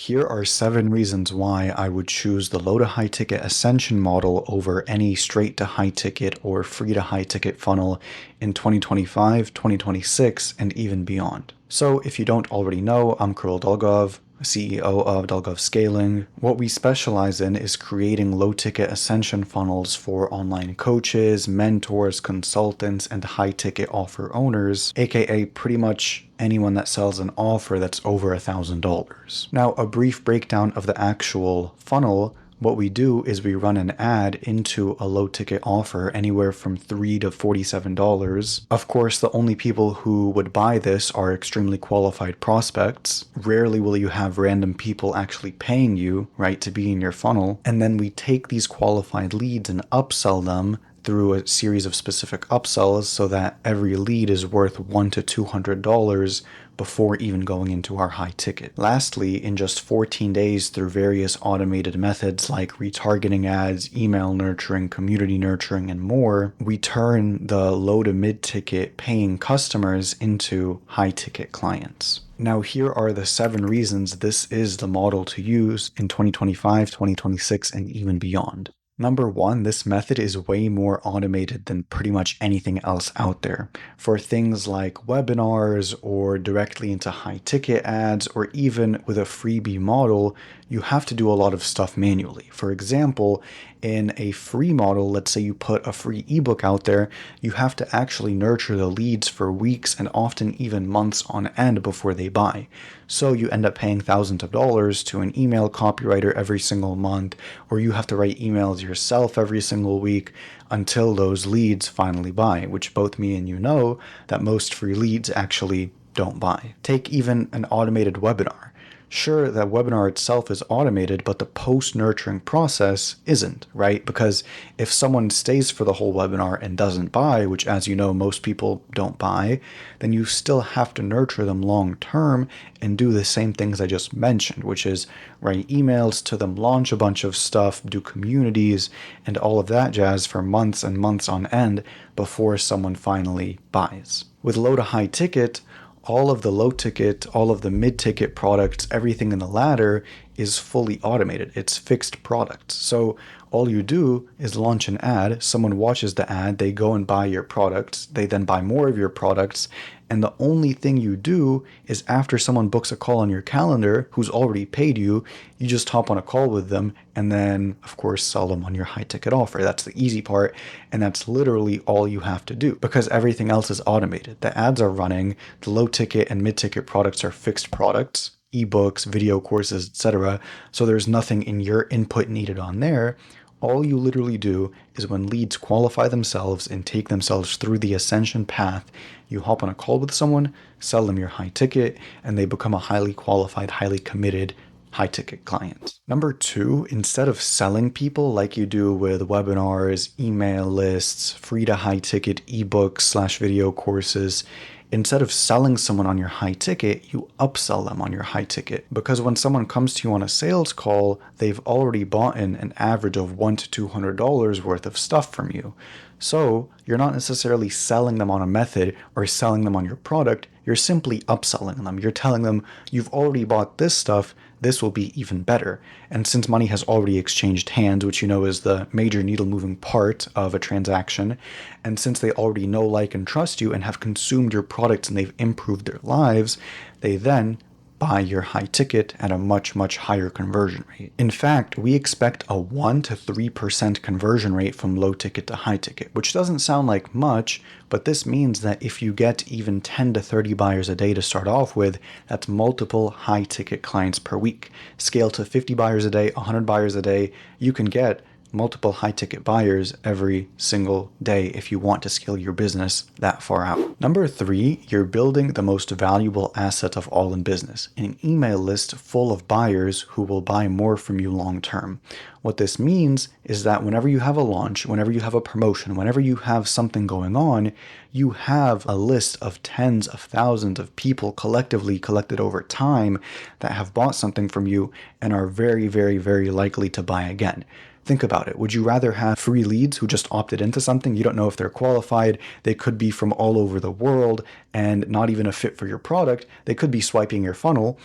Here are 7 reasons why I would choose the low to high ticket ascension model over any straight to high ticket or free to high ticket funnel in 2025, 2026, and even beyond. So if you don't already know, I'm Kiril Dolgov, CEO of Dolgov Scaling. What we specialize in is creating low-ticket ascension funnels for online coaches, mentors, consultants, and high-ticket offer owners, aka pretty much anyone that sells an offer that's over $1,000. Now, a brief breakdown of the actual funnel. What we do is we run an ad into a low ticket offer anywhere from $3 to $47. Of course, the only people who would buy this are extremely qualified prospects. Rarely will you have random people actually paying you, right, to be in your funnel. And then we take these qualified leads and upsell them through a series of specific upsells so that every lead is worth $100 to $200 before even going into our high ticket. Lastly, in just 14 days through various automated methods like retargeting ads, email nurturing, community nurturing, and more, we turn the low to mid ticket paying customers into high ticket clients. Now, here are the 7 reasons this is the model to use in 2025, 2026, and even beyond. Number 1, this method is way more automated than pretty much anything else out there. For things like webinars or directly into high ticket ads or even with a freebie model, you have to do a lot of stuff manually. For example, in a free model, let's say you put a free ebook out there, you have to actually nurture the leads for weeks and often even months on end before they buy. So you end up paying thousands of dollars to an email copywriter every single month, or you have to write emails yourself every single week until those leads finally buy, which both me and you know that most free leads actually don't buy. Take even an automated webinar. Sure, that webinar itself is automated, but the post-nurturing process isn't, right? Because if someone stays for the whole webinar and doesn't buy, which as you know, most people don't buy, then you still have to nurture them long-term and do the same things I just mentioned, which is write emails to them, launch a bunch of stuff, do communities, and all of that jazz for months and months on end before someone finally buys. With low to high ticket, all of the low ticket, all of the mid ticket products, everything in the ladder is fully automated. It's fixed products. So all you do is launch an ad, someone watches the ad, they go and buy your products, they then buy more of your products, and the only thing you do is after someone books a call on your calendar who's already paid you, you just hop on a call with them and then, of course, sell them on your high ticket offer. That's the easy part, and that's literally all you have to do because everything else is automated. The ads are running, the low ticket and mid ticket products are fixed products, ebooks, video courses, etc. So there's nothing in your input needed on there. All you literally do is when leads qualify themselves and take themselves through the ascension path, you hop on a call with someone, sell them your high ticket, and they become a highly qualified, highly committed high ticket client. Number 2, instead of selling people like you do with webinars, email lists, free to high ticket ebooks/video courses, instead of selling someone on your high ticket, you upsell them on your high ticket. Because when someone comes to you on a sales call, they've already bought in an average of $100 to $200 worth of stuff from you. So you're not necessarily selling them on a method or selling them on your product. You're simply upselling them. You're telling them you've already bought this stuff. This will be even better. And since money has already exchanged hands, which you know is the major needle moving part of a transaction, and since they already know, like, and trust you and have consumed your products and they've improved their lives, they then buy your high ticket at a much, much higher conversion rate. In fact, we expect a 1% to 3% conversion rate from low ticket to high ticket, which doesn't sound like much, but this means that if you get even 10 to 30 buyers a day to start off with, that's multiple high ticket clients per week. Scale to 50 buyers a day, 100 buyers a day, you can get multiple high ticket buyers every single day if you want to scale your business that far out. Number 3, you're building the most valuable asset of all in business, an email list full of buyers who will buy more from you long term. What this means is that whenever you have a launch, whenever you have a promotion, whenever you have something going on, you have a list of tens of thousands of people collectively collected over time that have bought something from you and are very, very, very likely to buy again. Think about it. Would you rather have free leads who just opted into something? You don't know if they're qualified. They could be from all over the world and not even a fit for your product. They could be swiping your funnel.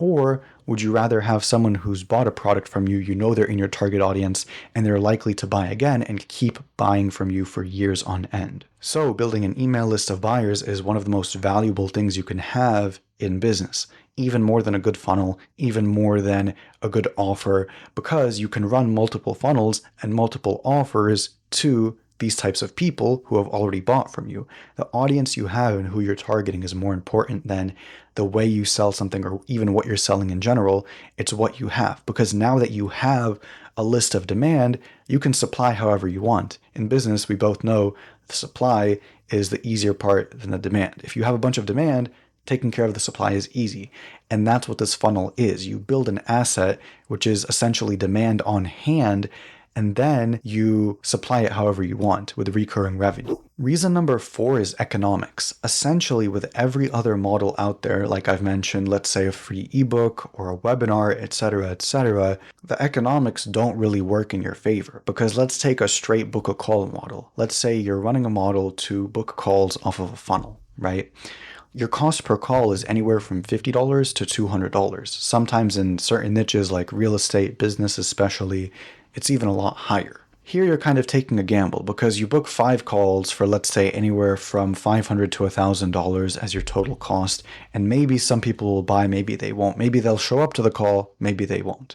Or would you rather have someone who's bought a product from you, you know they're in your target audience, and they're likely to buy again and keep buying from you for years on end? So building an email list of buyers is one of the most valuable things you can have in business, even more than a good funnel, even more than a good offer, because you can run multiple funnels and multiple offers to these types of people who have already bought from you. The audience you have and who you're targeting is more important than the way you sell something or even what you're selling in general. It's what you have, because now that you have a list of demand, you can supply however you want. In business, we both know the supply is the easier part than the demand. If you have a bunch of demand, taking care of the supply is easy. And that's what this funnel is. You build an asset, which is essentially demand on hand, and then you supply it however you want with recurring revenue. Reason number 4 is economics. Essentially, with every other model out there, like I've mentioned, let's say a free ebook or a webinar, etc., the economics don't really work in your favor. Because let's take a straight book a call model. Let's say you're running a model to book calls off of a funnel, right? Your cost per call is anywhere from $50 to $200. Sometimes in certain niches like real estate, business especially, it's even a lot higher. Here you're kind of taking a gamble because you book 5 calls for, let's say, anywhere from $500 to $1,000 as your total cost, and maybe some people will buy, maybe they won't. Maybe they'll show up to the call, maybe they won't.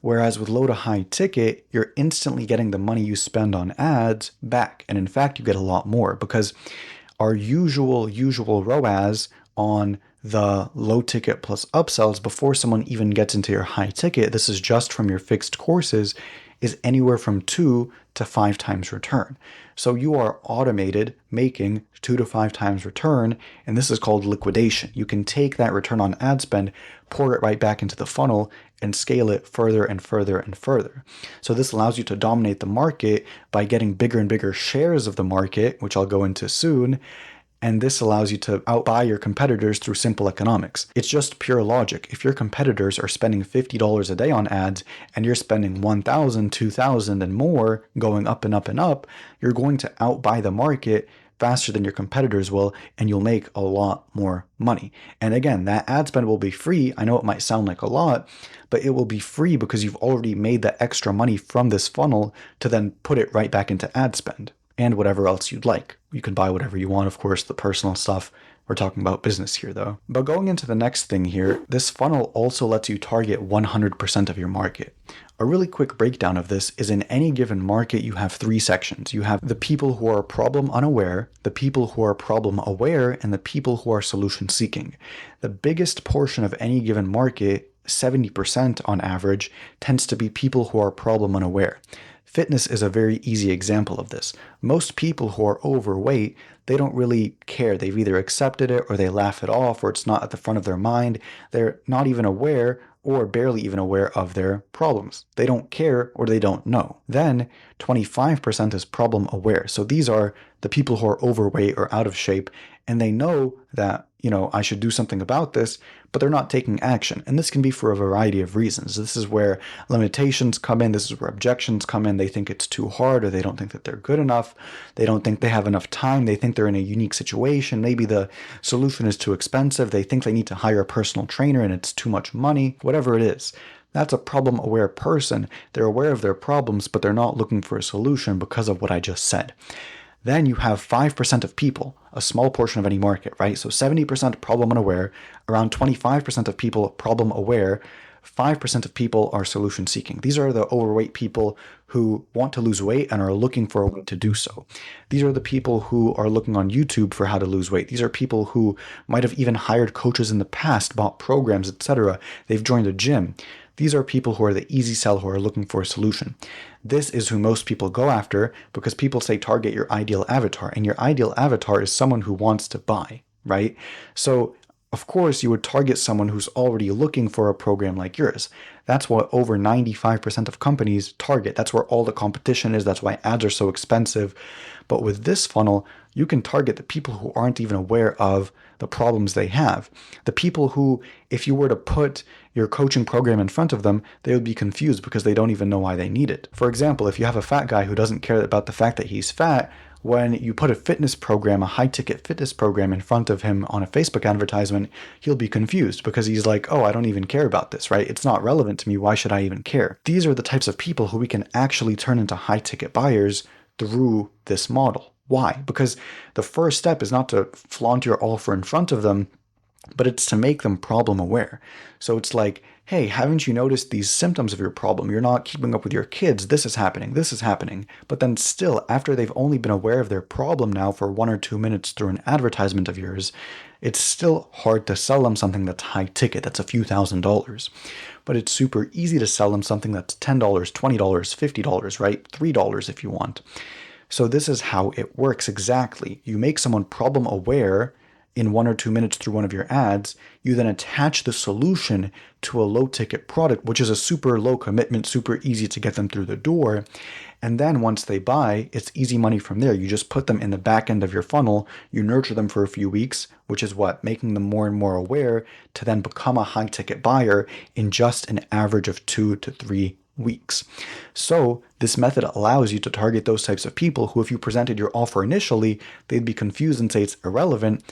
Whereas with low to high ticket, you're instantly getting the money you spend on ads back, and in fact, you get a lot more because our usual ROAS on the low ticket plus upsells before someone even gets into your high ticket, this is just from your fixed courses, is anywhere from 2 to 5 times return. So you are automated making 2 to 5 times return, and this is called liquidation. You can take that return on ad spend, pour it right back into the funnel, and scale it further and further and further. So this allows you to dominate the market by getting bigger and bigger shares of the market, which I'll go into soon. And this allows you to outbuy your competitors through simple economics. It's just pure logic. If your competitors are spending $50 a day on ads and you're spending $1,000, $2,000 and more going up and up and up, you're going to outbuy the market faster than your competitors will, and you'll make a lot more money. And again, that ad spend will be free. I know it might sound like a lot, but it will be free because you've already made the extra money from this funnel to then put it right back into ad spend and whatever else you'd like. You can buy whatever you want, of course, the personal stuff. We're talking about business here, though. But going into the next thing here, this funnel also lets you target 100% of your market. A really quick breakdown of this is in any given market, you have 3 sections. You have the people who are problem unaware, the people who are problem aware, and the people who are solution seeking. The biggest portion of any given market, 70% on average, tends to be people who are problem unaware. Fitness is a very easy example of this. Most people who are overweight, they don't really care. They've either accepted it or they laugh it off or it's not at the front of their mind. They're not even aware or barely even aware of their problems. They don't care or they don't know. Then 25% is problem aware. So these are the people who are overweight or out of shape, and they know that, I should do something about this, but they're not taking action. And this can be for a variety of reasons. This is where limitations come in. This is where objections come in. They think it's too hard, or they don't think that they're good enough. They don't think they have enough time. They think they're in a unique situation. Maybe the solution is too expensive. They think they need to hire a personal trainer and it's too much money, whatever it is. That's a problem-aware person. They're aware of their problems, but they're not looking for a solution because of what I just said. Then you have 5% of people, a small portion of any market, right? So 70% problem unaware, around 25% of people problem aware, 5% of people are solution seeking. These are the overweight people who want to lose weight and are looking for a way to do so. These are the people who are looking on YouTube for how to lose weight. These are people who might have even hired coaches in the past, bought programs, etc. They've joined a gym. These are people who are the easy sell, who are looking for a solution. This is who most people go after because people say target your ideal avatar, and your ideal avatar is someone who wants to buy, right? So of course, you would target someone who's already looking for a program like yours. That's what over 95% of companies target. That's where all the competition is. That's why ads are so expensive. But with this funnel, you can target the people who aren't even aware of the problems they have. The people who, if you were to put your coaching program in front of them, they would be confused because they don't even know why they need it. For example, if you have a fat guy who doesn't care about the fact that he's fat, when you put a fitness program, a high-ticket fitness program in front of him on a Facebook advertisement, he'll be confused because he's like, oh, I don't even care about this, right? It's not relevant to me. Why should I even care? These are the types of people who we can actually turn into high-ticket buyers through this model. Why? Because the first step is not to flaunt your offer in front of them, but it's to make them problem aware. So it's like, hey, haven't you noticed these symptoms of your problem? You're not keeping up with your kids. This is happening. This is happening. But then still, after they've only been aware of their problem now for 1 or 2 minutes through an advertisement of yours, it's still hard to sell them something that's high ticket, that's a few $1,000s. But it's super easy to sell them something that's $10, $20, $50, right? $3 if you want. So this is how it works exactly. You make someone problem aware in 1 or 2 minutes through one of your ads. You then attach the solution to a low ticket product, which is a super low commitment, super easy to get them through the door. And then once they buy, it's easy money from there. You just put them in the back end of your funnel, you nurture them for a few weeks, which is what? Making them more and more aware to then become a high ticket buyer in just an average of 2 to 3 weeks. So this method allows you to target those types of people who, if you presented your offer initially, they'd be confused and say it's irrelevant.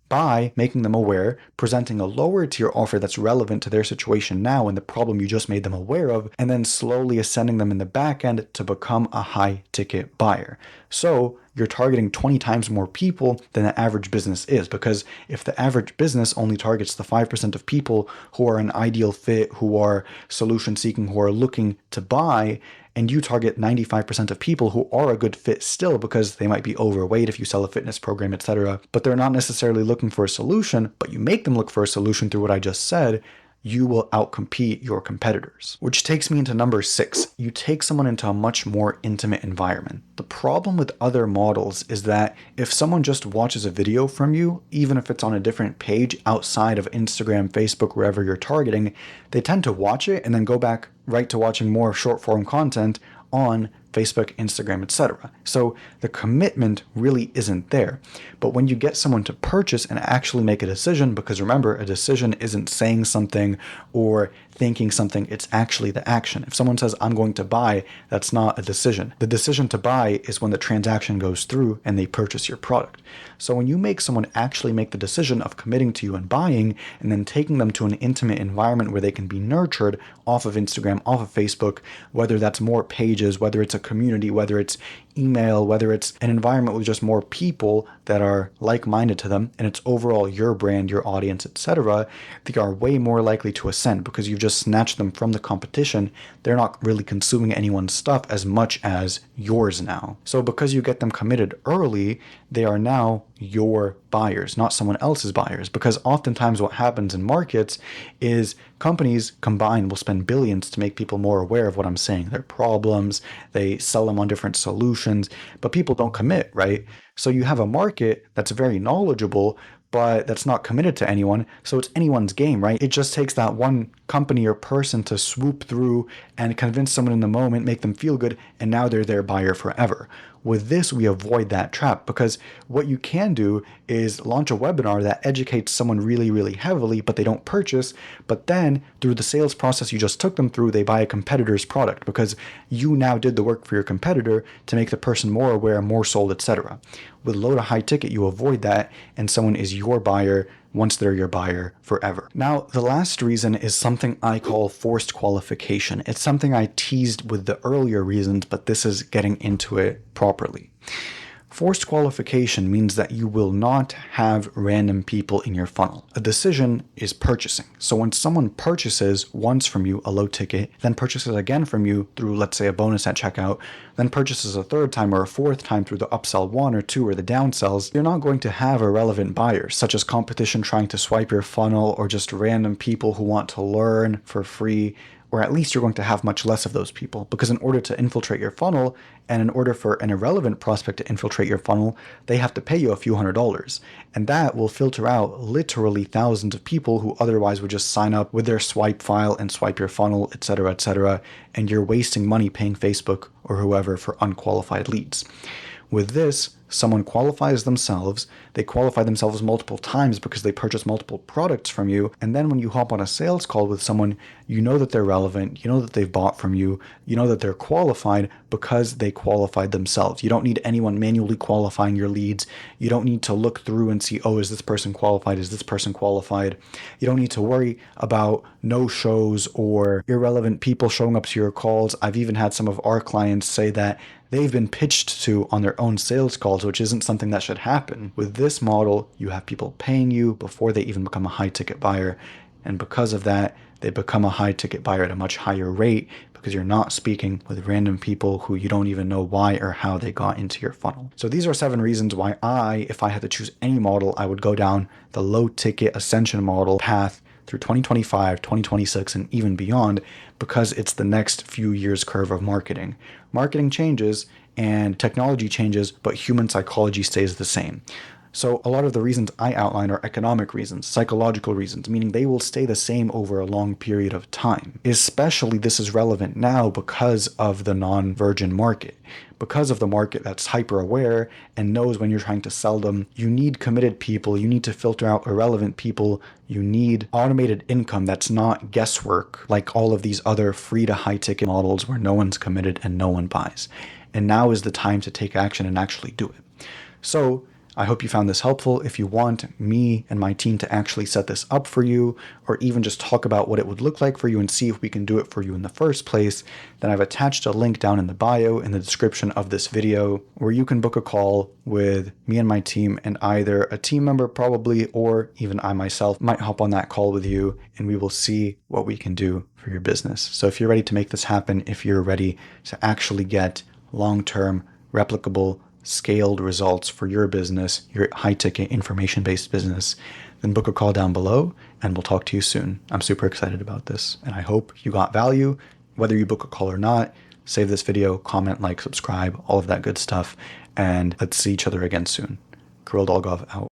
By making them aware, presenting a lower tier offer that's relevant to their situation now and the problem you just made them aware of, and then slowly ascending them in the back end to become a high ticket buyer. So you're targeting 20 times more people than the average business is, because if the average business only targets the 5% of people who are an ideal fit, who are solution seeking, who are looking to buy, and you target 95% of people who are a good fit still because they might be overweight if you sell a fitness program, etc., but they're not necessarily looking for a solution, but you make them look for a solution through what I just said, you will outcompete your competitors. Which takes me into number 6. You take someone into a much more intimate environment. The problem with other models is that if someone just watches a video from you, even if it's on a different page outside of Instagram, Facebook, wherever you're targeting, they tend to watch it and then go back right to watching more short form content on Facebook, Instagram, etc. So the commitment really isn't there. But when you get someone to purchase and actually make a decision, because remember, a decision isn't saying something or thinking something, it's actually the action. If someone says, I'm going to buy, that's not a decision. The decision to buy is when the transaction goes through and they purchase your product. So when you make someone actually make the decision of committing to you and buying, and then taking them to an intimate environment where they can be nurtured off of Instagram, off of Facebook, whether that's more pages, whether it's a community, whether it's email, whether it's an environment with just more people that are like-minded to them, and it's overall your brand, your audience, etc., they are way more likely to ascend because you've just snatched them from the competition. They're not really consuming anyone's stuff as much as yours now. So because you get them committed early, they are now your buyers, not someone else's buyers. Because oftentimes what happens in markets is companies combined will spend billions to make people more aware of what I'm saying, their problems, they sell them on different solutions, but people don't commit, right? So you have a market that's very knowledgeable, but that's not committed to anyone. So it's anyone's game, right? It just takes that one company or person to swoop through and convince someone in the moment, make them feel good, and now they're their buyer forever. With this, we avoid that trap, because what you can do is launch a webinar that educates someone really, really heavily, but they don't purchase. But then through the sales process you just took them through, they buy a competitor's product because you now did the work for your competitor to make the person more aware, more sold, etc. With low to high ticket, you avoid that, and someone is your buyer once they're your buyer forever. Now, the last reason is something I call forced qualification. It's something I teased with the earlier reasons, but this is getting into it properly. Forced qualification means that you will not have random people in your funnel. A decision is purchasing. So when someone purchases once from you a low ticket, then purchases again from you through, let's say, a bonus at checkout, then purchases a third time or a fourth time through the upsell 1 or 2 or the downsells, you're not going to have irrelevant buyers, such as competition trying to swipe your funnel or just random people who want to learn for free. Or at least you're going to have much less of those people, because in order to infiltrate your funnel and in order for an irrelevant prospect to infiltrate your funnel, they have to pay you a few $100s. And that will filter out literally thousands of people who otherwise would just sign up with their swipe file and swipe your funnel, etc., etc. And you're wasting money paying Facebook or whoever for unqualified leads. With this, someone qualifies themselves, they qualify themselves multiple times because they purchase multiple products from you, and then when you hop on a sales call with someone, you know that they're relevant, you know that they've bought from you, you know that they're qualified because they qualified themselves. You don't need anyone manually qualifying your leads. You don't need to look through and see, oh, is this person qualified? Is this person qualified? You don't need to worry about no-shows or irrelevant people showing up to your calls. I've even had some of our clients say that they've been pitched to on their own sales calls, which isn't something that should happen. With this model, you have people paying you before they even become a high-ticket buyer. And because of that, they become a high-ticket buyer at a much higher rate because you're not speaking with random people who you don't even know why or how they got into your funnel. So these are 7 reasons why if I had to choose any model, I would go down the low-ticket ascension model path through 2025, 2026, and even beyond, because it's the next few years curve of marketing. Marketing changes and technology changes, but human psychology stays the same. So a lot of the reasons I outline are economic reasons, psychological reasons, meaning they will stay the same over a long period of time. Especially this is relevant now because of the non-virgin market. Because of the market that's hyper-aware and knows when you're trying to sell them, you need committed people, you need to filter out irrelevant people, you need automated income that's not guesswork like all of these other free to high-ticket models where no one's committed and no one buys. And now is the time to take action and actually do it. So I hope you found this helpful. If you want me and my team to actually set this up for you, or even just talk about what it would look like for you and see if we can do it for you in the first place, then I've attached a link down in the bio in the description of this video where you can book a call with me and my team, and either a team member probably, or even I myself might hop on that call with you, and we will see what we can do for your business. So if you're ready to make this happen, if you're ready to actually get long-term, replicable, scaled results for your business, your high-ticket information-based business, then book a call down below and we'll talk to you soon. I'm super excited about this and I hope you got value. Whether you book a call or not, save this video, comment, like, subscribe, all of that good stuff, and let's see each other again soon. Kiril Dolgov out.